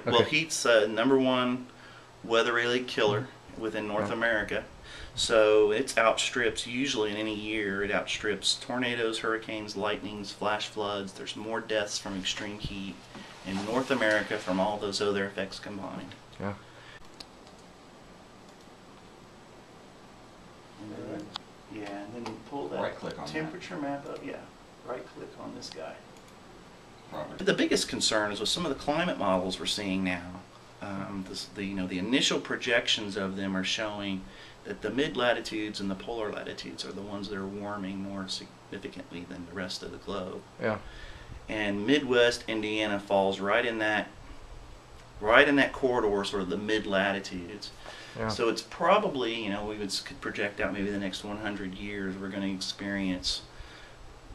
Well, heat's #1 weather-related killer within North America. So it outstrips, usually in any year, it outstrips tornadoes, hurricanes, lightnings, flash floods. There's more deaths from extreme heat in North America from all those other effects combined. Yeah. Yeah, and then you pull that Right-click on temperature map up. Yeah, right-click on this guy. Robert. The biggest concern is with some of the climate models we're seeing now. The initial projections of them are showing that the mid-latitudes and the polar latitudes are the ones that are warming more significantly than the rest of the globe. Yeah. And Midwest Indiana falls right in that corridor, sort of the mid-latitudes. Yeah. So it's probably, could project out maybe the next 100 years we're going to experience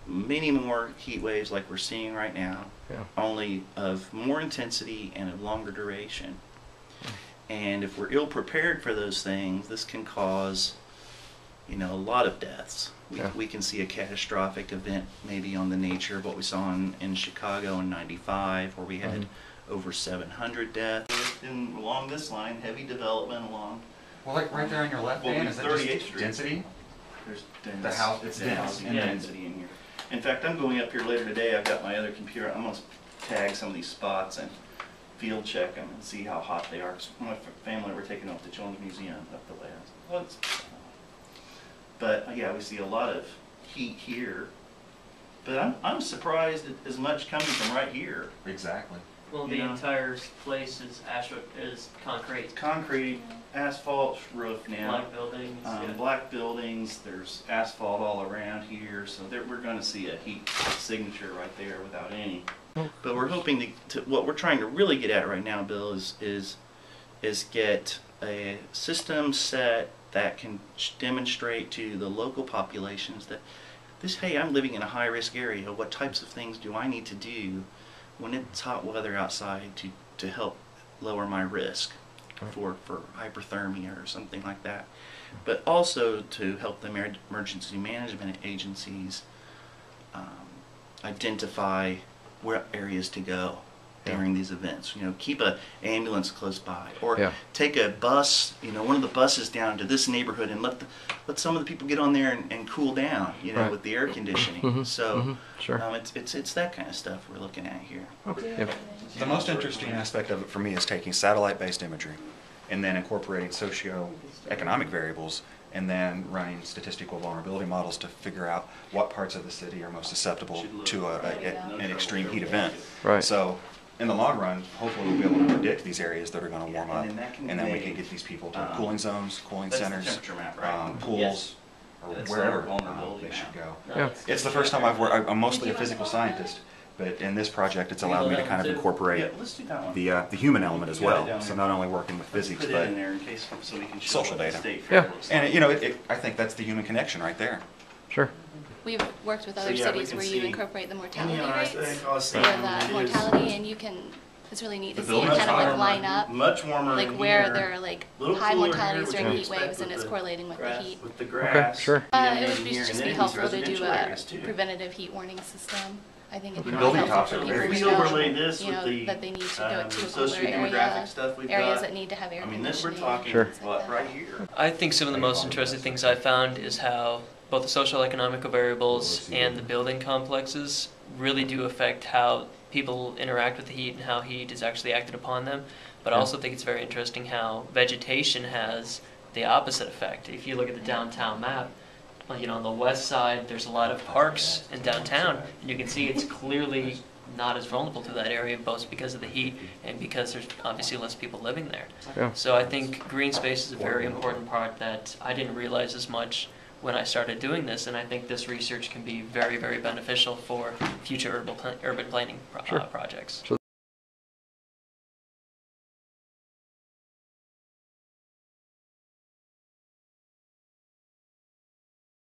many more heat waves like we're seeing right now, only of more intensity and of longer duration. And if we're ill prepared for those things, this can cause, a lot of deaths. We can see a catastrophic event maybe on the nature of what we saw in Chicago in '95, where we had over 700 deaths. And along this line, heavy development along. Well, like right there on your left, Dan, is that 38th just Street. Density? There's The house, it's dense. housing and density in here. In fact, I'm going up here later today. I've got my other computer. I'm going to tag some of these spots and field check them and see how hot they are. Because my family were taking off to the Children's Museum up the way. But yeah, we see a lot of heat here. But I'm surprised at as much coming from right here. Exactly. Well, the entire place is concrete. It's concrete, asphalt roof now. Black buildings. Black buildings. There's asphalt all around here, so we're going to see a heat signature right there without any. But we're hoping to what we're trying to really get at right now, Bill, is get a system set that can demonstrate to the local populations that hey, I'm living in a high-risk area. What types of things do I need to do when it's hot weather outside to help lower my risk for hyperthermia or something like that? But also to help the emergency management agencies identify where areas to go during these events. Keep an ambulance close by, or take a bus, one of the buses down to this neighborhood and let some of the people get on there and cool down, with the air conditioning. So it's that kind of stuff we're looking at here. Okay. The most interesting aspect of it for me is taking satellite-based imagery and then incorporating socio-economic variables and then running statistical vulnerability models to figure out what parts of the city are most susceptible to an extreme heat event. Right. So in the long run, hopefully we'll be able to predict these areas that are going to warm up, and then we can get these people to cooling zones, cooling centers, pools, or wherever they should go. Yeah. It's the first time I've worked. I'm mostly a physical scientist, but in this project it's allowed me to kind of incorporate the human element as well. So not only working with physics, but social data. Yeah. And I think that's the human connection right there. Sure. We've worked with other cities where you incorporate the mortality rates or the mortality, and it's really neat to see it kind of line up, much warmer like where there are high mortalities during heat waves, and it's correlating with the heat. With the grass. Okay, sure. It would just be helpful to do a preventative heat warning system. I think it'd be really helpful for people to know, that they need to go to a cooler area, areas that need to have air conditioning. We're talking right here. I think some of the most interesting things I found is how both the social economic variables and the building complexes really do affect how people interact with the heat and how heat is actually acted upon them. But I also think it's very interesting how vegetation has the opposite effect. If you look at the downtown map, on the west side there's a lot of parks in downtown, and you can see it's clearly not as vulnerable to that area, both because of the heat and because there's obviously less people living there. Yeah. So I think green space is a very important part that I didn't realize as much when I started doing this, and I think this research can be very, very beneficial for future urban planning projects.